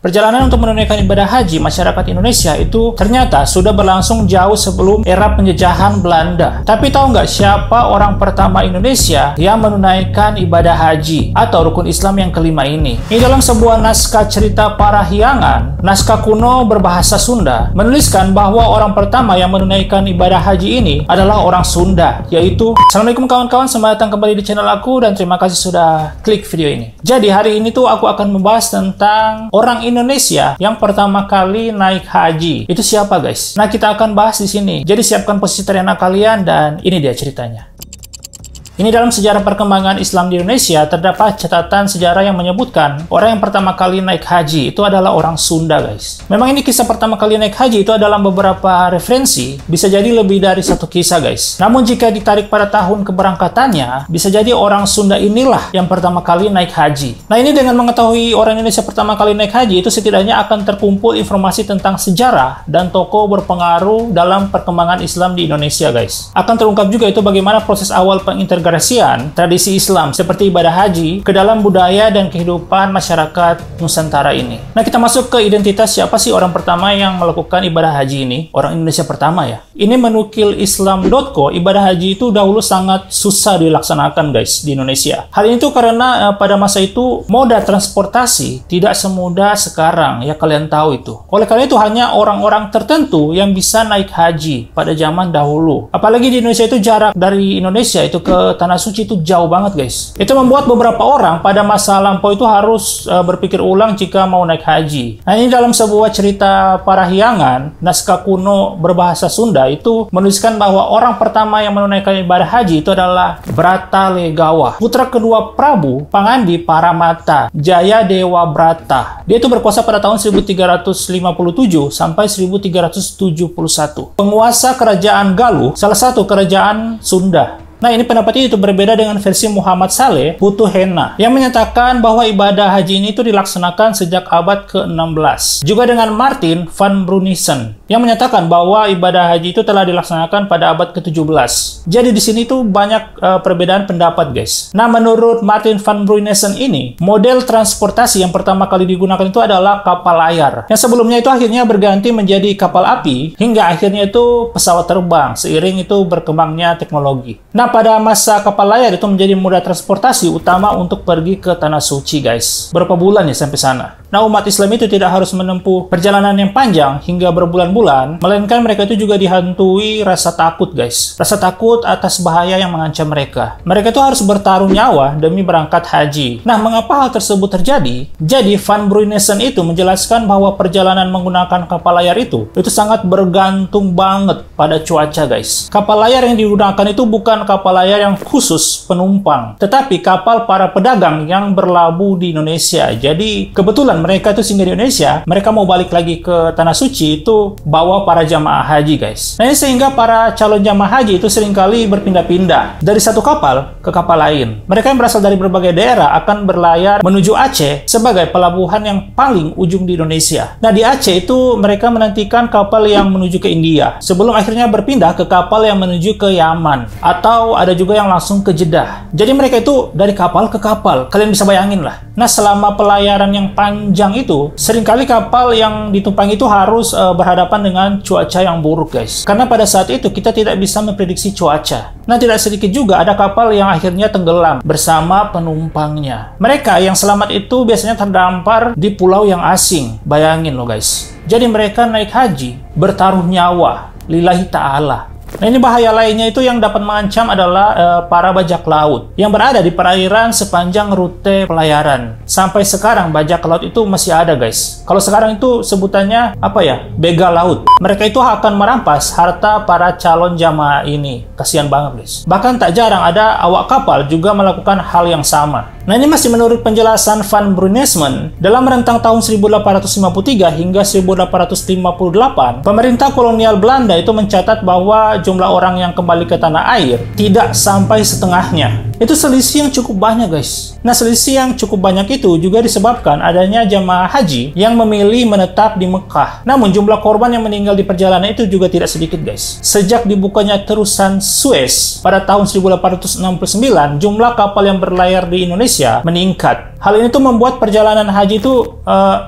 Perjalanan untuk menunaikan ibadah haji masyarakat Indonesia itu ternyata sudah berlangsung jauh sebelum era penjajahan Belanda. Tapi tahu nggak siapa orang pertama Indonesia yang menunaikan ibadah haji atau rukun Islam yang kelima ini? Ini dalam sebuah naskah cerita Parahyangan, naskah kuno berbahasa Sunda, menuliskan bahwa orang pertama yang menunaikan ibadah haji ini adalah orang Sunda, yaitu... Assalamualaikum kawan-kawan, selamat datang kembali di channel aku dan terima kasih sudah klik video ini. Jadi hari ini tuh aku akan membahas tentang orang Indonesia yang pertama kali naik haji. Itu siapa, guys? Nah, kita akan bahas di sini. Jadi siapkan posisi terenak kalian dan ini dia ceritanya. Ini dalam sejarah perkembangan Islam di Indonesia terdapat catatan sejarah yang menyebutkan orang yang pertama kali naik haji itu adalah orang Sunda, guys. Memang ini kisah pertama kali naik haji itu adalah beberapa referensi, bisa jadi lebih dari satu kisah, guys. Namun jika ditarik pada tahun keberangkatannya, bisa jadi orang Sunda inilah yang pertama kali naik haji. Nah, ini dengan mengetahui orang Indonesia pertama kali naik haji itu setidaknya akan terkumpul informasi tentang sejarah dan tokoh berpengaruh dalam perkembangan Islam di Indonesia, guys. Akan terungkap juga itu bagaimana proses awal pengintegrasian tradisi Islam seperti ibadah haji ke dalam budaya dan kehidupan masyarakat Nusantara ini. Nah, kita masuk ke identitas siapa sih orang pertama yang melakukan ibadah haji ini? Orang Indonesia pertama ya. Ini menukil Islam.co, ibadah haji itu dahulu sangat susah dilaksanakan, guys, di Indonesia. Hal ini tuh karena pada masa itu moda transportasi tidak semudah sekarang, ya kalian tahu itu. Oleh karena itu hanya orang-orang tertentu yang bisa naik haji pada zaman dahulu. Apalagi di Indonesia itu jarak dari Indonesia itu ke Tanah Suci itu jauh banget, guys. Itu membuat beberapa orang pada masa lampau itu harus berpikir ulang jika mau naik haji. Nah, ini dalam sebuah cerita Parahyangan, naskah kuno berbahasa Sunda itu menuliskan bahwa orang pertama yang menunaikan ibadah haji itu adalah Brata Legawa, putra kedua Prabu Pangandi Paramata Jaya Dewa Brata. Dia itu berkuasa pada tahun 1357 sampai 1371. Penguasa kerajaan Galuh, salah satu kerajaan Sunda. Nah, ini pendapat itu berbeda dengan versi Muhammad Saleh Putu Hena yang menyatakan bahwa ibadah haji ini itu dilaksanakan sejak abad ke-16. Juga dengan Martin van Brunissen yang menyatakan bahwa ibadah haji itu telah dilaksanakan pada abad ke-17. Jadi di sini tuh banyak perbedaan pendapat, guys. Nah, menurut Martin van Brunissen ini, model transportasi yang pertama kali digunakan itu adalah kapal layar. Yang sebelumnya itu akhirnya berganti menjadi kapal api hingga akhirnya itu pesawat terbang seiring itu berkembangnya teknologi. Nah, pada masa kapal layar itu menjadi moda transportasi utama untuk pergi ke Tanah Suci, guys. Berapa bulan ya sampai sana? Nah, umat Islam itu tidak harus menempuh perjalanan yang panjang hingga berbulan-bulan, melainkan mereka itu juga dihantui rasa takut, guys. Rasa takut atas bahaya yang mengancam mereka. Mereka itu harus bertaruh nyawa demi berangkat haji. Nah, mengapa hal tersebut terjadi? Jadi, Van Brunissen itu menjelaskan bahwa perjalanan menggunakan kapal layar itu sangat bergantung banget pada cuaca, guys. Kapal layar yang digunakan itu bukan kapal layar yang khusus penumpang, tetapi kapal para pedagang yang berlabuh di Indonesia. Jadi kebetulan mereka itu singgah di Indonesia, mereka mau balik lagi ke Tanah Suci itu bawa para jamaah haji, guys. Nah, ini sehingga para calon jamaah haji itu seringkali berpindah-pindah dari satu kapal ke kapal lain. Mereka yang berasal dari berbagai daerah akan berlayar menuju Aceh sebagai pelabuhan yang paling ujung di Indonesia. Nah, di Aceh itu mereka menantikan kapal yang menuju ke India sebelum akhirnya berpindah ke kapal yang menuju ke Yaman, atau ada juga yang langsung ke Jeddah. Jadi mereka itu dari kapal ke kapal. Kalian bisa bayangin lah. Nah, selama pelayaran yang panjang itu, seringkali kapal yang ditumpangi itu harus berhadapan dengan cuaca yang buruk, guys. Karena pada saat itu kita tidak bisa memprediksi cuaca. Nah, tidak sedikit juga ada kapal yang akhirnya tenggelam bersama penumpangnya. Mereka yang selamat itu biasanya terdampar di pulau yang asing. Bayangin loh, guys. Jadi mereka naik haji, bertaruh nyawa, lillahi ta'ala. Nah, ini bahaya lainnya itu yang dapat mengancam adalah para bajak laut yang berada di perairan sepanjang rute pelayaran. Sampai sekarang bajak laut itu masih ada, guys. Kalau sekarang itu sebutannya apa ya? Begal laut. Mereka itu akan merampas harta para calon jamaah ini. Kasihan banget, guys. Bahkan tak jarang ada awak kapal juga melakukan hal yang sama. Nah, ini masih menurut penjelasan Van Brunissen, dalam rentang tahun 1853 hingga 1858, pemerintah kolonial Belanda itu mencatat bahwa jumlah orang yang kembali ke tanah air tidak sampai setengahnya. Itu selisih yang cukup banyak, guys. Nah, selisih yang cukup banyak itu juga disebabkan adanya jamaah haji yang memilih menetap di Mekah. Namun, jumlah korban yang meninggal di perjalanan itu juga tidak sedikit, guys. Sejak dibukanya terusan Suez pada tahun 1869, jumlah kapal yang berlayar di Indonesia meningkat. Hal ini tuh membuat perjalanan haji itu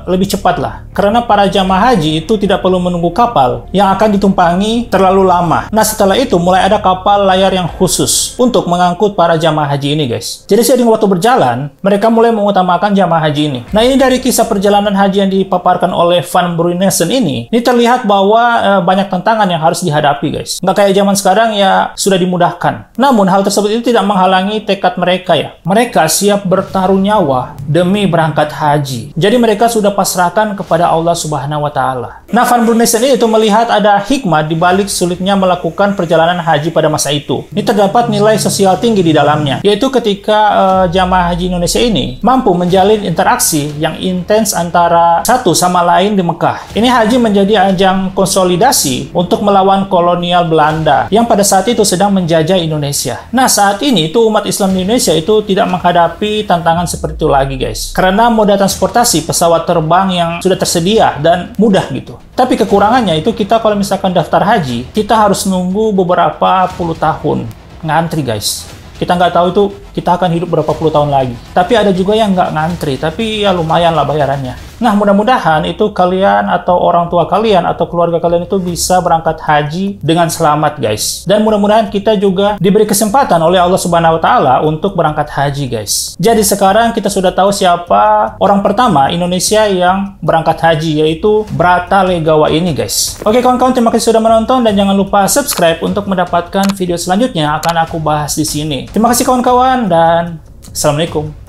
lebih cepat lah. Karena para jamaah haji itu tidak perlu menunggu kapal yang akan ditumpangi terlalu lama. Nah, setelah itu mulai ada kapal layar yang khusus untuk mengangkut para jamaah haji ini, guys. Jadi seiring waktu berjalan, mereka mulai mengutamakan jamaah haji ini. Nah, ini dari kisah perjalanan haji yang dipaparkan oleh Van Bruynesen ini terlihat bahwa banyak tantangan yang harus dihadapi, guys. Nggak kayak zaman sekarang ya sudah dimudahkan. Namun, hal tersebut itu tidak menghalangi tekad mereka ya. Mereka siap bertaruh nyawa demi berangkat haji. Jadi mereka sudah pasrahkan kepada Allah Subhanahu wa Ta'ala. Nah, Van Bruynesen itu melihat ada hikmah di balik sulitnya melakukan perjalanan haji pada masa itu. Ini terdapat nilai sosial tinggi di dalamnya, yaitu ketika jamaah haji Indonesia ini mampu menjalin interaksi yang intens antara satu sama lain di Mekah. Ini haji menjadi ajang konsolidasi untuk melawan kolonial Belanda yang pada saat itu sedang menjajah Indonesia. Nah, saat ini itu umat Islam di Indonesia itu tidak menghadapi tantangan seperti itu lagi, guys. Karena moda transportasi pesawat terbang yang sudah tersedia dan mudah gitu. Tapi kekurangannya itu kita kalau misalkan daftar haji, kita harus nunggu beberapa puluh tahun ngantri, guys. Kita nggak tahu itu kita akan hidup berapa puluh tahun lagi. Tapi ada juga yang nggak ngantri, tapi ya lumayan lah bayarannya. Nah, mudah-mudahan itu kalian atau orang tua kalian atau keluarga kalian itu bisa berangkat haji dengan selamat, guys. Dan mudah-mudahan kita juga diberi kesempatan oleh Allah Subhanahu wa Ta'ala untuk berangkat haji, guys. Jadi sekarang kita sudah tahu siapa orang pertama Indonesia yang berangkat haji, yaitu Brata Legawa ini, guys. Oke kawan-kawan, terima kasih sudah menonton dan jangan lupa subscribe untuk mendapatkan video selanjutnya akan aku bahas di sini. Terima kasih kawan-kawan dan Assalamualaikum.